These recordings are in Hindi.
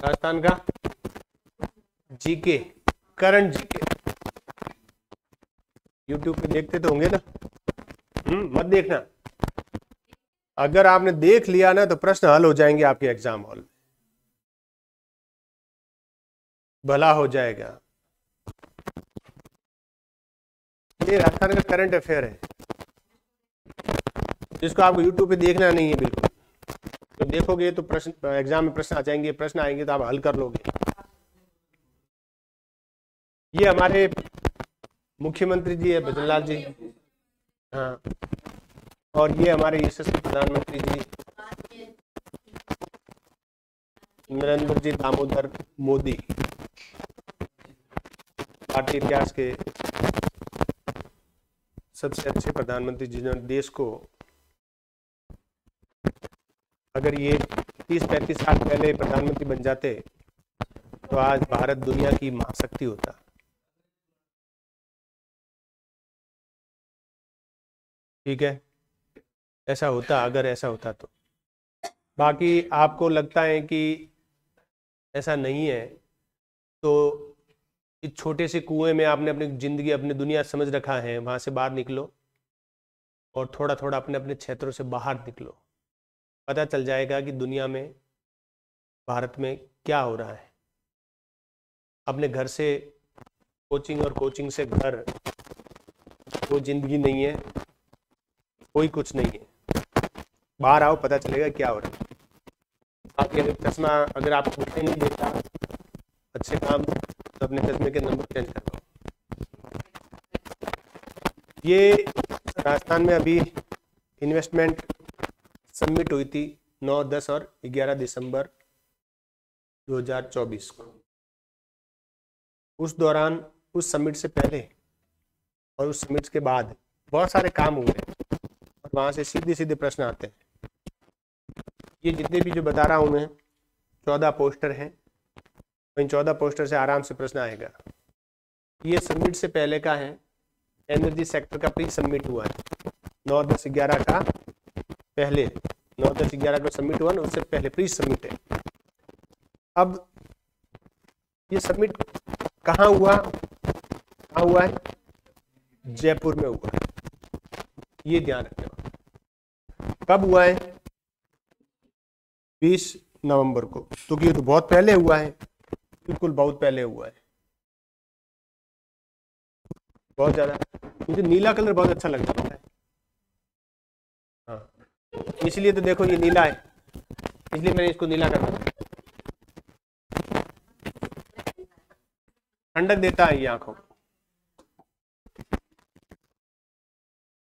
राजस्थान का जीके, करंट जीके। यूट्यूब पे देखते तो होंगे ना? मत देखना, अगर आपने देख लिया ना तो प्रश्न हल हो जाएंगे आपके एग्जाम हॉल में, भला हो जाएगा। ये राजस्थान का करंट अफेयर है, जिसको आपको यूट्यूब पे देखना नहीं है बिल्कुल। तो देखोगे तो प्रश्न एग्जाम में प्रश्न आ जाएंगे, प्रश्न आएंगे तो आप हल कर लोगे। ये हमारे मुख्यमंत्री जी है, भजनलाल जी। हाँ, और ये हमारे यशस्वी प्रधानमंत्री जी नरेंद्र जी दामोदर मोदी, भारतीय इतिहास के सबसे अच्छे प्रधानमंत्री जिन्होंने देश को, अगर ये 30-35 साल पहले प्रधानमंत्री बन जाते तो आज भारत दुनिया की महाशक्ति होता। ठीक है, ऐसा होता, अगर ऐसा होता तो। बाकी आपको लगता है कि ऐसा नहीं है, तो इस छोटे से कुएं में आपने अपनी जिंदगी, अपनी दुनिया समझ रखा है, वहां से बाहर निकलो और थोड़ा थोड़ा अपने अपने क्षेत्रों से बाहर निकलो। पता चल जाएगा कि दुनिया में, भारत में क्या हो रहा है। अपने घर से कोचिंग और कोचिंग से घर, वो जिंदगी नहीं है, कोई कुछ नहीं है। बाहर आओ, पता चलेगा क्या हो रहा है। आपके चश्मा अगर आप दिखाई नहीं देता अच्छे काम, तो अपने चश्मे के नंबर चेंज कर दो। ये राजस्थान में अभी इन्वेस्टमेंट समिट हुई थी 9, 10 और 11 दिसंबर 2024 को। उस दौरान, उस समिट से पहले और उस समिट के बाद बहुत सारे काम हुए और वहां से सीधे सीधे प्रश्न आते हैं। ये जितने भी जो बता रहा हूं मैं, 14 पोस्टर हैं, इन 14 पोस्टर से आराम से प्रश्न आएगा। ये समिट से पहले का है, एनर्जी सेक्टर का प्री समिट हुआ है 9, 10, 11 का। पहले 9, 10, 11 का समिट हुआ ना, उससे पहले प्री समिट है। अब ये समिट कहाँ हुआ? कहाँ हुआ है? जयपुर में हुआ है। ये ध्यान रखना। कब हुआ है? 20 नवंबर को। तो ये तो बहुत पहले हुआ है, बिल्कुल बहुत पहले हुआ है, बहुत ज्यादा। मुझे नीला कलर बहुत अच्छा लगता है। हाँ, इसलिए तो देखो ये नीला है, इसलिए मैंने इसको नीला कर दिया। ठंडक देता है ये आंखों को।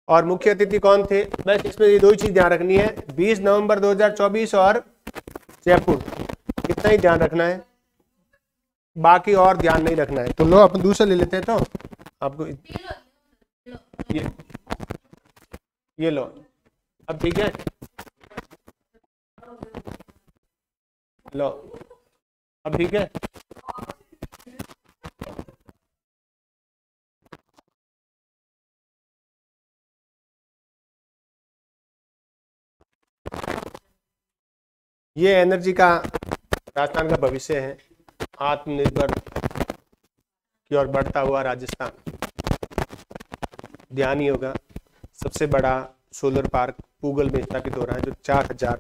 और मुख्य अतिथि कौन थे? बस इसमें ये दो ही चीज ध्यान रखनी है, 20 नवंबर 2024 और जयपुर, कितना ही ध्यान रखना है, बाकी और ध्यान नहीं रखना है। तो लो अपन दूसरा ले लेते हैं। तो आपको ये लो, अब ठीक है, लो अब ठीक है। ये एनर्जी का राजस्थान का भविष्य है, आत्मनिर्भर की ओर बढ़ता हुआ राजस्थान। ध्यान ही होगा, सबसे बड़ा सोलर पार्क पूगल में स्थापित हो रहा है, जो 4000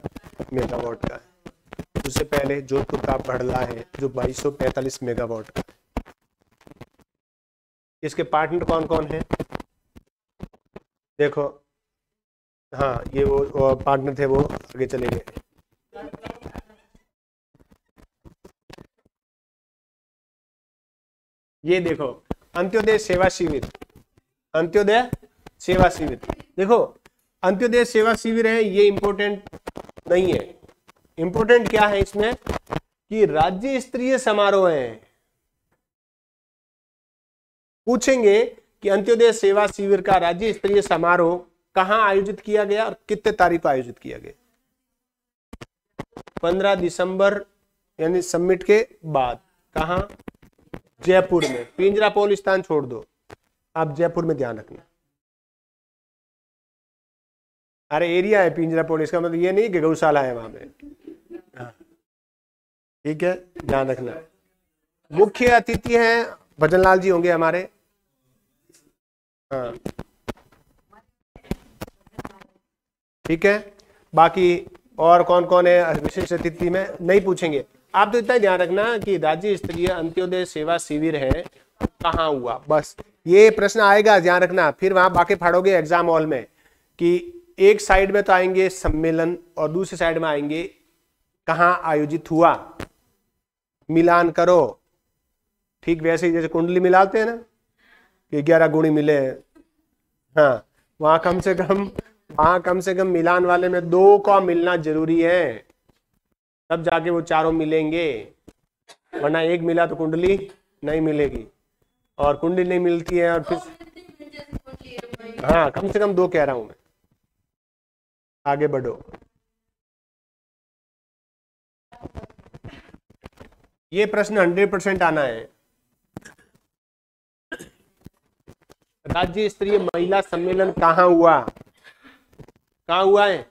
मेगावाट का है। उससे पहले जोधपुर का बढ़ला है, जो 2245 मेगावाट का है। इसके पार्टनर कौन कौन है देखो। हाँ, ये वो पार्टनर थे, वो आगे चले गए। ये देखो, अंत्योदय सेवा शिविर, अंत्योदय सेवा शिविर। देखो, अंत्योदय सेवा शिविर है, ये इंपॉर्टेंट नहीं है। इंपॉर्टेंट क्या है इसमें कि राज्य स्तरीय समारोह है। पूछेंगे कि अंत्योदय सेवा शिविर का राज्य स्तरीय समारोह कहां आयोजित किया गया और कितने तारीख को आयोजित किया गया? 15 दिसंबर यानी समिट के बाद। कहां? जयपुर में। पिंजरापोल स्थान छोड़ दो, आप जयपुर में ध्यान रखना। अरे एरिया है पिंजरापोल, इसका मतलब ये नहीं कि गौशाला है वहां पे। ठीक है, ध्यान रखना। मुख्य अतिथि हैं भजनलाल जी होंगे हमारे। हाँ ठीक है, बाकी और कौन कौन है विशेष अतिथि में नहीं पूछेंगे। आप तो इतना ध्यान रखना कि राज्य स्तरीय अंत्योदय सेवा शिविर है कहाँ हुआ, बस ये प्रश्न आएगा, ध्यान रखना। फिर वहां बाकी फाड़ोगे एग्जाम हॉल में कि एक साइड में तो आएंगे सम्मेलन और दूसरी साइड में आएंगे कहाँ आयोजित हुआ, मिलान करो। ठीक वैसे ही जैसे कुंडली मिलाते हैं ना कि 11 गुणी मिले हैं, हाँ वहां कम से कम मिलान वाले में 2 का मिलना जरूरी है, तब जाके वो चारों मिलेंगे, वरना एक मिला तो कुंडली नहीं मिलेगी, और कुंडली नहीं मिलती है और फिर हाँ कम से कम 2 कह रहा हूं मैं। आगे बढ़ो। ये प्रश्न 100% आना है। राज्य स्तरीय महिला सम्मेलन कहाँ हुआ? कहाँ हुआ है?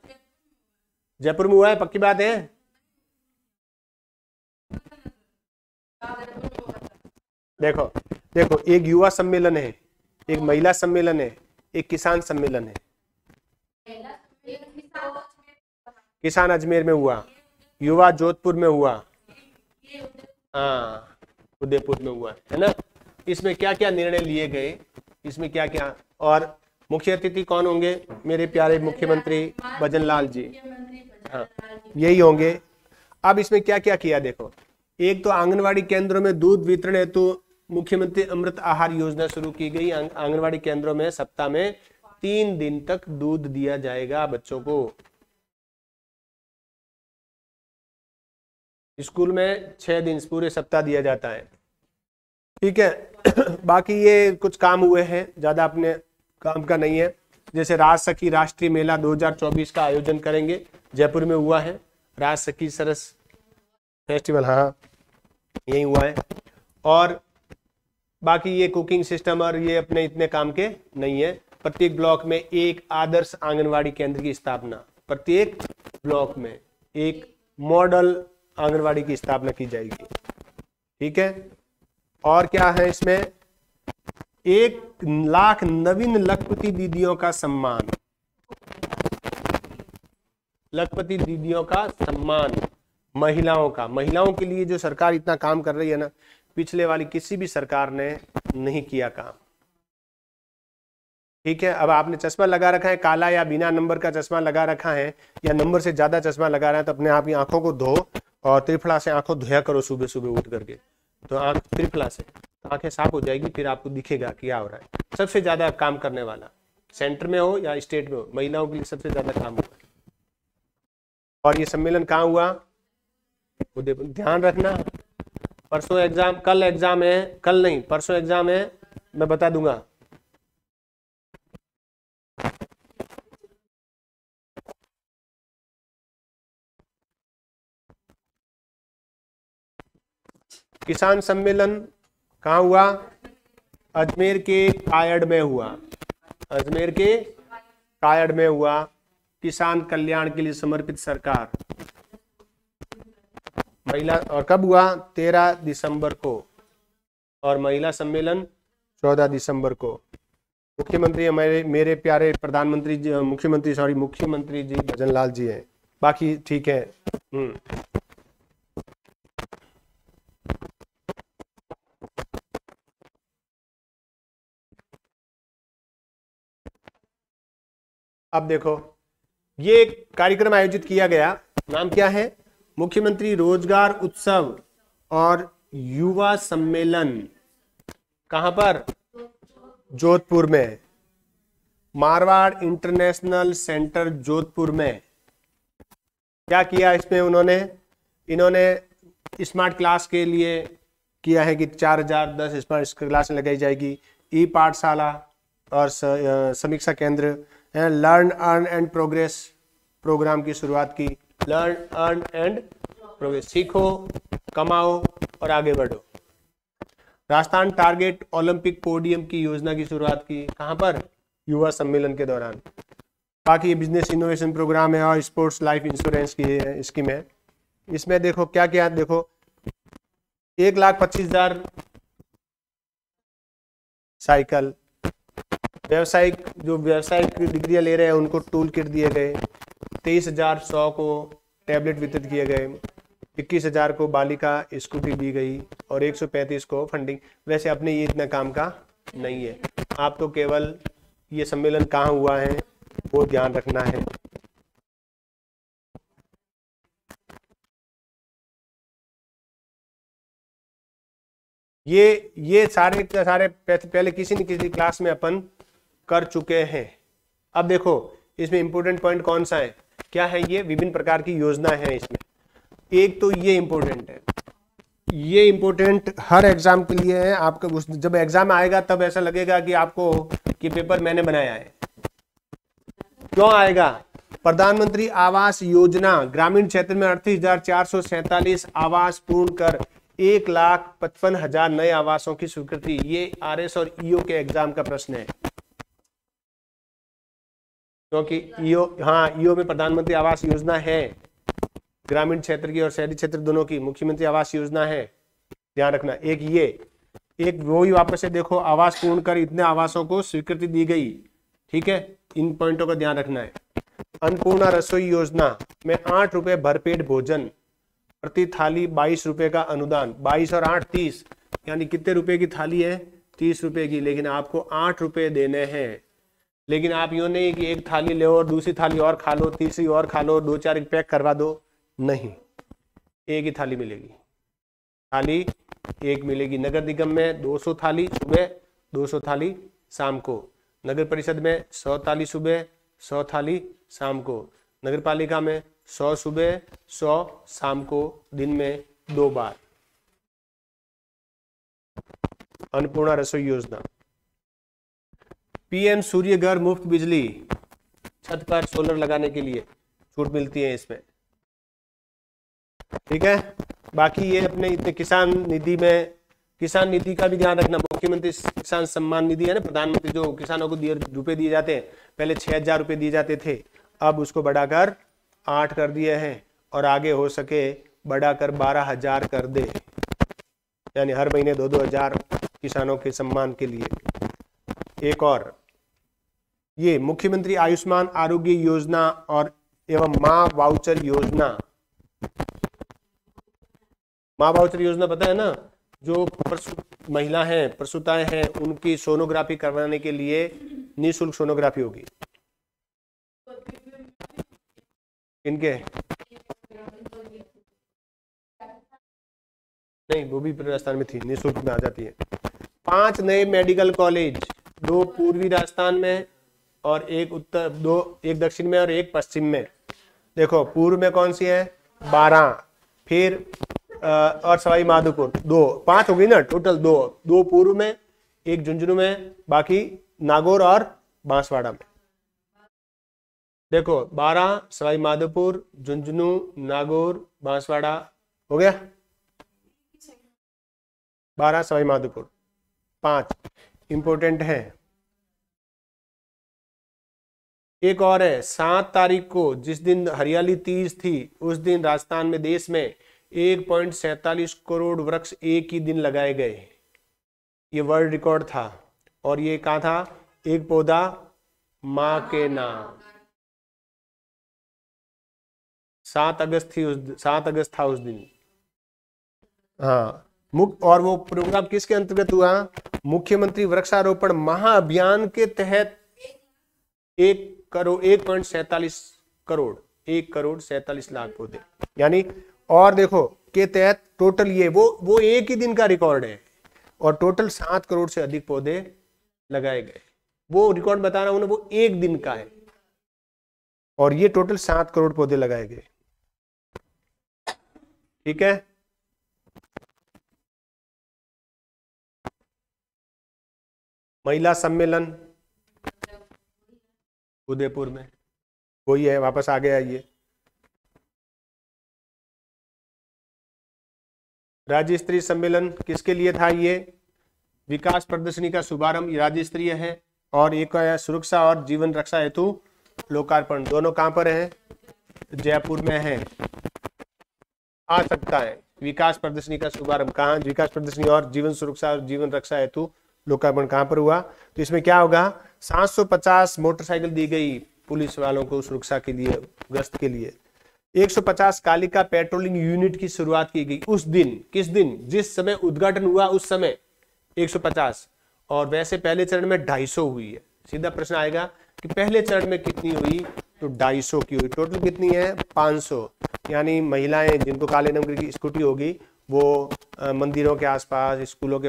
जयपुर में हुआ है, पक्की बात है? देखो देखो, एक युवा सम्मेलन है, एक महिला सम्मेलन है, एक किसान सम्मेलन है। किसान अजमेर में हुआ, युवा जोधपुर में हुआ, हाँ उदयपुर में हुआ है ना। इसमें क्या क्या निर्णय लिए गए, इसमें क्या क्या, और मुख्य अतिथि कौन होंगे? मेरे प्यारे मुख्यमंत्री भजनलाल जी, हाँ यही होंगे। अब इसमें क्या क्या किया देखो, एक तो आंगनवाड़ी केंद्रों में दूध वितरण हेतु मुख्यमंत्री अमृत आहार योजना शुरू की गई। आंगनवाड़ी केंद्रों में सप्ताह में 3 दिन तक दूध दिया जाएगा बच्चों को। स्कूल में 6 दिन पूरे सप्ताह दिया जाता है। ठीक है बाकी ये कुछ काम हुए हैं, ज्यादा अपने काम का नहीं है। जैसे राज सखी राष्ट्रीय मेला 2024 का आयोजन करेंगे, जयपुर में हुआ है राज सखी सरस फेस्टिवल, हाँ यही हुआ है। और बाकी ये कुकिंग सिस्टम और ये अपने इतने काम के नहीं है। प्रत्येक ब्लॉक में एक आदर्श आंगनवाड़ी केंद्र की स्थापना, प्रत्येक ब्लॉक में एक मॉडल आंगनवाड़ी की स्थापना की जाएगी। ठीक है, और क्या है इसमें? 1 लाख नवीन लखपति दीदियों का सम्मान, लखपति दीदियों का सम्मान, महिलाओं का, महिलाओं के लिए जो सरकार इतना काम कर रही है ना, पिछले वाली किसी भी सरकार ने नहीं किया काम। ठीक है, अब आपने चश्मा लगा रखा है काला या बिना नंबर का चश्मा लगा रखा है, या नंबर से ज्यादा चश्मा लगा रहा है, तो अपने आप की आंखों को धो और त्रिफला से आंखों धोया करो सुबह सुबह उठ करके, तो आंख त्रिफला से आंखें साफ हो जाएगी, फिर आपको दिखेगा क्या हो रहा है। सबसे ज्यादा काम करने वाला, सेंटर में हो या स्टेट में हो, महिलाओं के लिए सबसे ज्यादा काम हुआ। और ये सम्मेलन कहाँ हुआ? उदयपुर। ध्यान रखना, परसों एग्जाम, कल एग्जाम है, कल नहीं परसों एग्जाम है, मैं बता दूंगा। किसान सम्मेलन कहाँ हुआ? अजमेर के कायड़ में हुआ, अजमेर के कायड़ में हुआ। किसान कल्याण के लिए समर्पित सरकार, महिला, और कब हुआ? 13 दिसंबर को, और महिला सम्मेलन 14 दिसंबर को। मुख्यमंत्री हमारे मेरे प्यारे प्रधानमंत्री जी, मुख्यमंत्री जी भजनलाल जी हैं। बाकी ठीक है। अब देखो, ये कार्यक्रम आयोजित किया गया, नाम क्या है? मुख्यमंत्री रोजगार उत्सव और युवा सम्मेलन। कहां पर? जोधपुर में, मारवाड़ इंटरनेशनल सेंटर जोधपुर में। क्या किया इसमें इन्होंने स्मार्ट क्लास के लिए किया है कि 4010 स्मार्ट क्लास लगाई जाएगी। ई पाठशाला और समीक्षा केंद्र, learn earn and progress program की शुरुआत की। लर्न अर्न एंड प्रोग्रेस, सीखो, कमाओ और आगे बढ़ो। राजस्थान टारगेट ओलंपिक पोडियम की योजना की शुरुआत की। कहां पर? युवा सम्मेलन के दौरान। बाकी बिजनेस इनोवेशन प्रोग्राम है और स्पोर्ट्स लाइफ इंश्योरेंस की स्कीम है। इसमें देखो क्या क्या, देखो 1,25,000 साइकिल। व्यावसायिक डिग्रियां ले रहे हैं उनको टूल किट दिए गए। 23,100 को टैबलेट वितरित किए गए। 21,000 को बालिका स्कूटी दी गई और 135 को फंडिंग। वैसे अपने ये इतना काम का नहीं है, आपको केवल ये सम्मेलन कहाँ हुआ है वो ध्यान रखना है। ये सारे पहले किसी न किसी क्लास में अपन कर चुके हैं। अब देखो इसमें इंपॉर्टेंट पॉइंट कौन सा है, क्या है, ये विभिन्न प्रकार की योजना है इसमें। एक तो ये इंपॉर्टेंट है, ये इंपॉर्टेंट हर एग्जाम के लिए है। आपका जब एग्जाम आएगा तब ऐसा लगेगा कि आपको कि पेपर मैंने बनाया है। क्यों आएगा? प्रधानमंत्री आवास योजना ग्रामीण क्षेत्र में 38,447 आवास पूर्ण कर 1,55,000 नए आवासों की स्वीकृति। ये आरएस और ईओ के एग्जाम का प्रश्न है, क्योंकि ईओ में प्रधानमंत्री आवास योजना है, ग्रामीण क्षेत्र की और शहरी क्षेत्र दोनों की मुख्यमंत्री आवास योजना है, ध्यान रखना। एक वो ही वापस से देखो, आवास पूर्ण कर इतने आवासों को स्वीकृति दी गई, ठीक है, इन पॉइंटों का ध्यान रखना है। अन्नपूर्णा रसोई योजना में 8 रुपए भरपेट भोजन, प्रति थाली 22 रुपए का अनुदान। 22 और 8 30, यानी कितने रुपए की थाली है? 30 रुपए की, लेकिन आपको 8 रुपए देने हैं। लेकिन आप यूं नहीं कि एक थाली ले और दूसरी थाली और खा लो, तीसरी और खा लो, 2-4 पैक करवा दो, नहीं, एक ही थाली मिलेगी। थाली एक मिलेगी। नगर निगम में 200 थाली सुबह, 200 थाली शाम को। नगर परिषद में 100 थाली सुबह, 100 थाली शाम को। नगर पालिका में 100 सुबह, 100 शाम को, दिन में 2 बार। अन्नपूर्णा रसोई योजना। पीएम सूर्य घर मुफ्त बिजली, छत पर सोलर लगाने के लिए छूट मिलती है इसमें, ठीक है। बाकी ये अपने इतने किसान निधि का भी ध्यान रखना। मुख्यमंत्री किसान सम्मान निधि है ना, प्रधानमंत्री जो किसानों को रुपए दिए जाते हैं, पहले 6,000 रुपए दिए जाते थे, अब उसको बढ़ाकर 8 कर दिए हैं, और आगे हो सके बढ़ाकर 12,000 कर दे, यानी हर महीने 2-2 हजार किसानों के सम्मान के लिए। एक और ये मुख्यमंत्री आयुष्मान आरोग्य योजना और एवं माँ वाउचर योजना। माँ वाउचर योजना पता है ना, जो महिला हैं, प्रसूताएं हैं, उनकी सोनोग्राफी करवाने के लिए निःशुल्क सोनोग्राफी होगी। इनके नहीं, वो भी राजस्थान में थी, निःशुल्क में आ जाती है। 5 नए मेडिकल कॉलेज, 2 पूर्वी राजस्थान में और एक दक्षिण में और एक पश्चिम में। देखो पूर्व में कौन सी है? 12, फिर और सवाई माधोपुर 2, 5 हो गई ना टोटल। 2 पूर्व में, एक झुंझुनू में, बाकी नागौर और बांसवाड़ा में। देखो 12 सवाई माधोपुर, झुंझुनू, नागौर, बांसवाड़ा हो गया। 12 सवाई माधोपुर, 5 इंपोर्टेंट है। एक और है 7 तारीख को, जिस दिन हरियाली तीज थी, उस दिन राजस्थान में देश में 1.47 करोड़ वृक्ष एक ही दिन लगाए गए। ये वर्ल्ड रिकॉर्ड था। और ये कहा था? एक पौधा मां के नाम। 7 अगस्त था उस दिन। हाँ, और वो प्रोग्राम किसके अंतर्गत हुआ? मुख्यमंत्री वृक्षारोपण महाअभियान के तहत 1.47 करोड़ 1,47 लाख पौधे, यानी, और देखो के तहत टोटल ये वो एक ही दिन का रिकॉर्ड है, और टोटल 7 करोड़ से अधिक पौधे लगाए गए। वो रिकॉर्ड बता रहा हूं ना, वो एक दिन का है, और ये टोटल 7 करोड़ पौधे लगाए गए, ठीक है। महिला सम्मेलन उदयपुर में, वही है, वापस आ गया ये। राज्य स्तरीय सम्मेलन किसके लिए था? ये विकास प्रदर्शनी का शुभारंभ राज्य स्तरीय है, और एक है सुरक्षा और जीवन रक्षा हेतु लोकार्पण। दोनों कहां पर है? जयपुर में है। आ सकता है, विकास प्रदर्शनी का शुभारंभ कहाँ, विकास प्रदर्शनी और जीवन सुरक्षा और जीवन रक्षा हेतु लोकार्पण कहाँ पर हुआ? तो इसमें क्या होगा, 750 मोटरसाइकिल दी गई पुलिस वालों को सुरक्षा के लिए, गश्त के लिए। 150 कालिका पेट्रोलिंग यूनिट की शुरुआत की गई उस दिन, किस दिन, जिस समय उद्घाटन हुआ उस समय 150, और वैसे पहले चरण में 250 हुई है। सीधा प्रश्न आएगा कि पहले चरण में कितनी हुई, तो 250 की हुई। टोटल कितनी है, 500। यानी महिलाएं जिनको काले नंबर की स्कूटी होगी वो मंदिरों के आसपास, स्कूलों के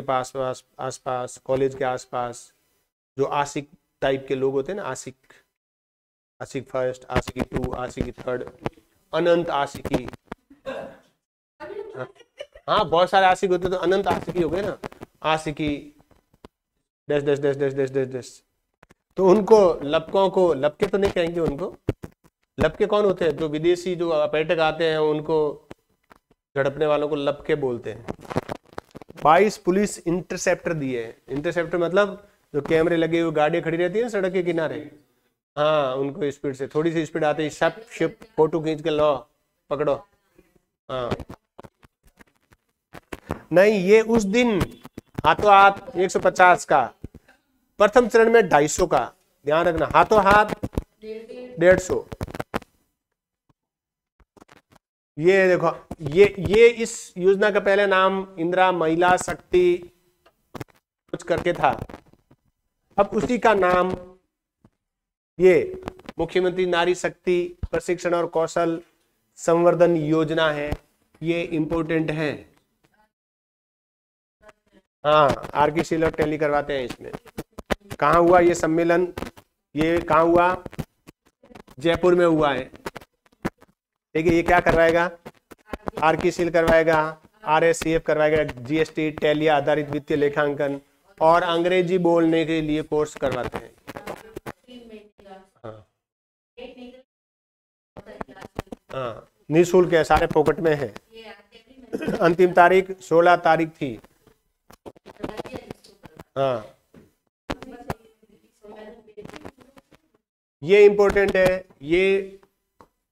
आसपास, कॉलेज के आसपास, जो आशिक टाइप के लोग होते हैं ना, आशिक फर्स्ट, आशिकी 2, आशिकी 3, अनंत आशिकी, हाँ बहुत सारे आशिक होते तो अनंत आशिकी हो गए ना, आशिकी dash dash dash dash dash dash dash. तो उनको लपकों को, लपके तो नहीं कहेंगे उनको, लपके कौन होते हैं, जो विदेशी जो पर्यटक आते हैं उनको झड़पने वालों को लपके बोलते हैं। 22 पुलिस इंटरसेप्टर दिए। इंटरसेप्टर मतलब जो कैमरे लगे हुए गाड़ियां खड़ी रहती है सड़क के किनारे, हाँ उनको स्पीड से, थोड़ी सी स्पीड आते ही सब शिप फोटो खींच के लो पकड़ो। हाँ नहीं, ये उस दिन हाथों हाथ 150 का, प्रथम चरण में 250 का, ध्यान रखना, हाथों हाथ 150। ये देखो, ये इस योजना का पहले नाम इंदिरा महिला शक्ति कुछ करके था, अब उसी का नाम ये मुख्यमंत्री नारी शक्ति प्रशिक्षण और कौशल संवर्धन योजना है। ये इंपॉर्टेंट है। हाँ आरके सील और टैली करवाते हैं इसमें। कहाँ हुआ ये सम्मेलन, ये कहाँ हुआ, जयपुर में हुआ है। ठीक है, ये क्या करवाएगा, आरके सील करवाएगा, RSCF करवाएगा, GST टैली आधारित वित्तीय लेखांकन, और अंग्रेजी बोलने के लिए कोर्स करवाते हैं। हाँ निःशुल्क है, सारे पॉकेट में है। अंतिम तारीख 16 तारीख थी। हाँ ये इंपॉर्टेंट है, ये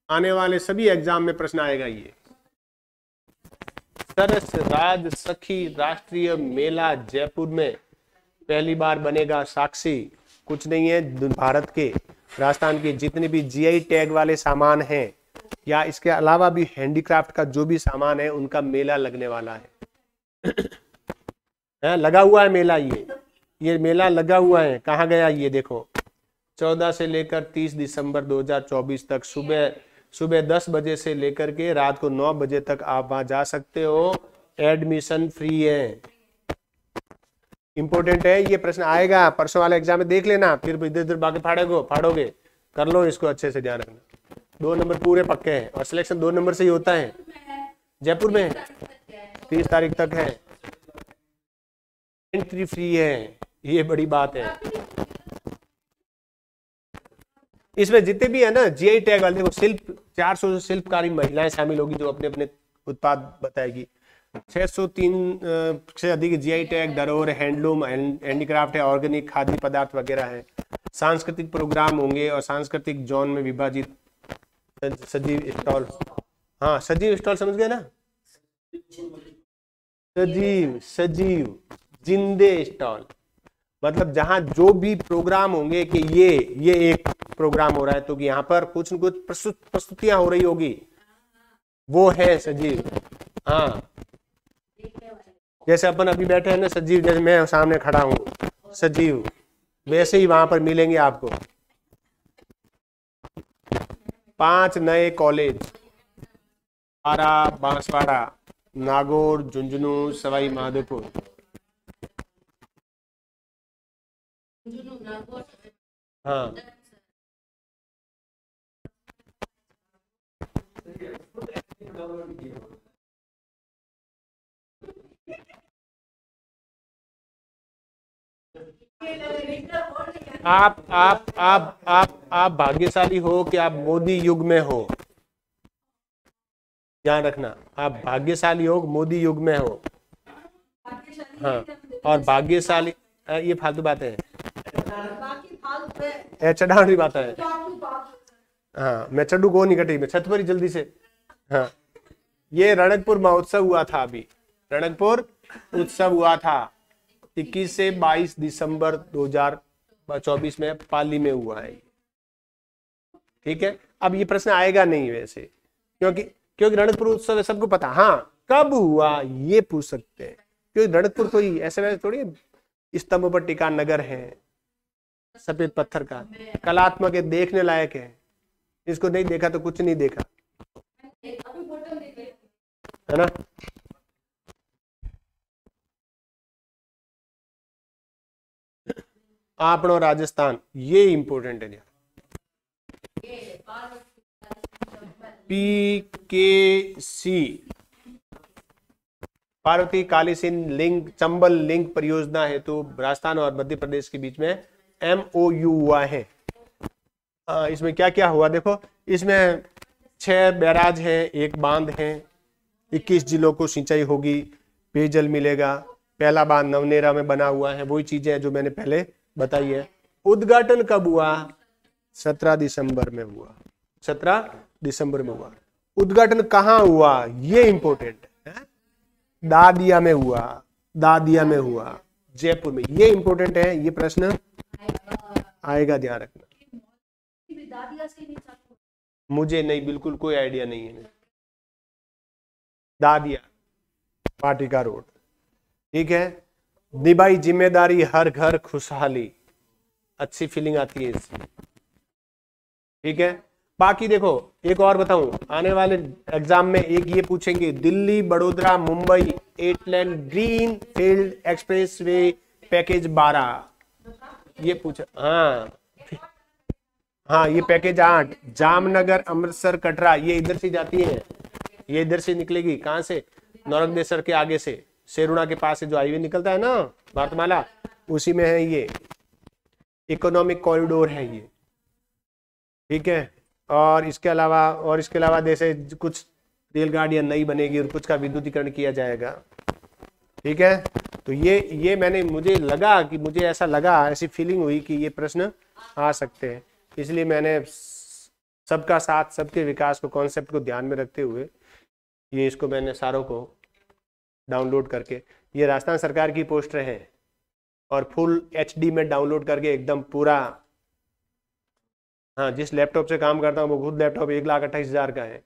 आने वाले सभी एग्जाम में प्रश्न आएगा। ये सरस राज सखी राष्ट्रीय मेला जयपुर में पहली बार बनेगा साक्षी। कुछ नहीं है, भारत के, राजस्थान के जितने भी GI टैग वाले सामान हैं या इसके अलावा भी हैंडीक्राफ्ट का जो भी सामान है उनका मेला लगने वाला है। लगा हुआ है मेला, ये मेला लगा हुआ है। कहाँ गया ये देखो, 14 से लेकर 30 दिसंबर 2024 तक सुबह 10 बजे से लेकर के रात को 9 बजे तक आप वहां जा सकते हो। एडमिशन फ्री है। इंपॉर्टेंट है, ये प्रश्न आएगा परसों वाले एग्जाम में, देख लेना, फिर इधर उधर बाकी फाड़ोगे, कर लो इसको अच्छे से, ध्यान रखना। 2 नंबर पूरे पक्के हैं और सिलेक्शन 2 नंबर से ही होता है। जयपुर में 30 तारीख तक है, एंट्री फ्री है, ये बड़ी बात है। इसमें जितने भी है ना GI टैग वाले, देखो शिल्प 400 शिल्पकारी महिलाएं शामिल होगी जो अपने अपने उत्पाद बताएगी। 603 से अधिक GI टैग धरोहर, हैंडलूम, हैंडीक्राफ्ट है, ऑर्गेनिक खाद्य पदार्थ वगैरह है। सांस्कृतिक प्रोग्राम होंगे और सांस्कृतिक जोन में विभाजित सजीव स्टॉल। हाँ सजीव स्टॉल समझ गए ना, सजीव जिंदे स्टॉल, मतलब जहां जो भी प्रोग्राम होंगे कि ये एक प्रोग्राम हो रहा है तो कि यहाँ पर कुछ न कुछ प्रस्तुतियां हो रही होगी, वो है सजीव। हाँ जैसे अपन अभी बैठे हैं ना सजीव, जैसे मैं सामने खड़ा हूँ सजीव, वैसे ही वहां पर मिलेंगे आपको 5 नए कॉलेज, आरा, बांसवाड़ा, नागौर, झुंझुनू, सवाई माधोपुर। हाँ आप भाग्यशाली हो कि आप मोदी युग में हो। ध्यान रखना, आप भाग्यशाली हो, मोदी युग में हो। हाँ और भाग्यशाली, ये फालतू बातें हैं, चढ़ावनी बात है। हाँ मैं चढ़ू को नहीं कटी, मैं छत पर ही जल्दी से। हाँ ये रणकपुर महोत्सव हुआ था, अभी रणकपुर उत्सव हुआ था 21 से 22 दिसंबर 2024 में पाली में हुआ है। ठीक है, अब ये प्रश्न आएगा नहीं वैसे, क्योंकि रणकपुर उत्सव है, सबको पता। हाँ, कब हुआ ये पूछ सकते हैं, क्योंकि रणकपुर कोई ऐसे वैसे थोड़ी स्तंभ पर टिका नगर है, सफेद पत्थर का, कलात्मक है, देखने लायक है। इसको नहीं देखा तो कुछ नहीं देखा, है ना। आपनो राजस्थान, ये इंपॉर्टेंट है। PKC Parvati Kalisindh link Chambal link परियोजना हेतु राजस्थान और मध्य प्रदेश के बीच में MOU हुआ है। इसमें क्या क्या हुआ देखो, इसमें 6 बैराज हैं, 1 बांध है, 21 जिलों को सिंचाई होगी, पेयजल मिलेगा। पहला बांध नवनेरा में बना हुआ है, वही चीजें जो मैंने पहले बताई है। उद्घाटन कब हुआ? 17 दिसंबर में हुआ, 17 दिसंबर में हुआ। उद्घाटन कहाँ हुआ ये इंपॉर्टेंट है, दादिया में हुआ, दादिया में हुआ, जयपुर में। ये इंपॉर्टेंट है, ये प्रश्न आएगा, ध्यान रखना। मुझे नहीं, बिल्कुल कोई आइडिया नहीं है। दादिया पाटिका रोड, ठीक है। निभाई जिम्मेदारी हर घर खुशहाली, अच्छी फीलिंग आती है इससे, ठीक है। बाकी देखो एक और बताऊं, आने वाले एग्जाम में एक ये पूछेंगे, दिल्ली बड़ोदरा मुंबई 8 लेन ग्रीन फील्ड एक्सप्रेसवे पैकेज 12, ये पूछा। हाँ ये पैकेज 8 जामनगर अमृतसर कटरा, ये इधर से जाती है, ये इधर से निकलेगी। कहां से? नौरंगदेसर के आगे से, सेरुणा के पास से जो हाईवे निकलता है ना भारतमाला, उसी में है ये। इकोनॉमिक कॉरिडोर है ये, ठीक है। और इसके अलावा जैसे कुछ रेलगाड़ियां नई बनेगी और कुछ का विद्युतीकरण किया जाएगा, ठीक है। तो ये मुझे लगा कि ऐसा लगा, ऐसी फीलिंग हुई कि ये प्रश्न आ सकते हैं, इसलिए मैंने सबका साथ सबके विकास को कॉन्सेप्ट को ध्यान में रखते हुए ये इसको मैंने सारों को डाउनलोड करके, ये राजस्थान सरकार की पोस्टर है और फुल HD में डाउनलोड करके एकदम पूरा। हाँ, जिस लैपटॉप से काम करता हूँ वो खुद लैपटॉप 1,28,000 का है।